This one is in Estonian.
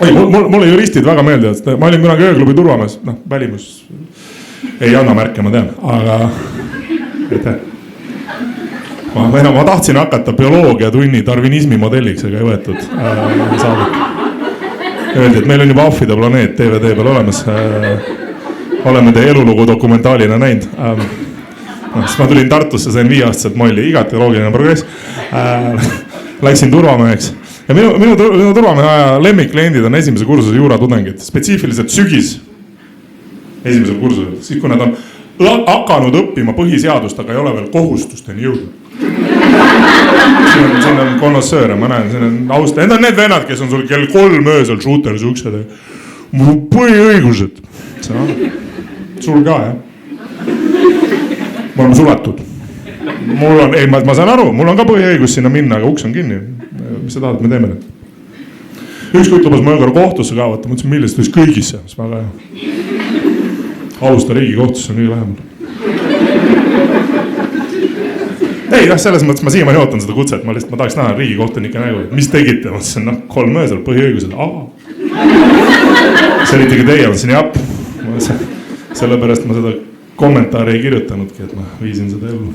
Oi, mulle juristid väga meeldivad, ma olin kunagi ööklubi turvamees, välimus ei anna märke, ma tean, aga ma tahtsin hakata bioloogia tunni darwinismi modelliks, aga ei võetud saadik. Öeldi, et meil on juba ahvide planeet DVD peal olemas. Oleme teie elulugu dokumentaalina näinud. Siis ma tulin Tartusse, sain 5-aastaselt molli, igati loogiline progress. Läksin turvameheks. Ja minu turvamehe aja lemmikkliendid on esimese kursuse juuratudengid, spetsiifiliselt sügis esimesel kursusel. Siis kui nad on hakanud õppima põhiseadust, aga ei ole veel kohustusteni jõudnud. Siin on konnoissööre, ma näen, siin on austa. Need on need vennad, kes on sul kell 3 öösel shooter suksed. Mul on põhiõigused. Sul ka, jah? Me oleme suletud. Ma saan aru, mul on ka põhiõigus sinna minna, aga uks on kinni. Mis sa tahad, me teeme nüüd? Üks kui ütlebas, ma jõugan kohtusse ka, vaata, mõtlesin, millest võis kõigisse. Alusta riigikohtusse on nii vähemalt. Ei, selles mõttes ma siiamaani ootan seda kutset, ma tahaks näha riigikohtunike nägu, et mis tegite, ma ütlesin, 3 öösel põhiõigused, see oli ikkagi teie, ma ütlesin, jah, sellepärast ma seda kommentaari ei kirjutanudki, et ma viisin seda ellu.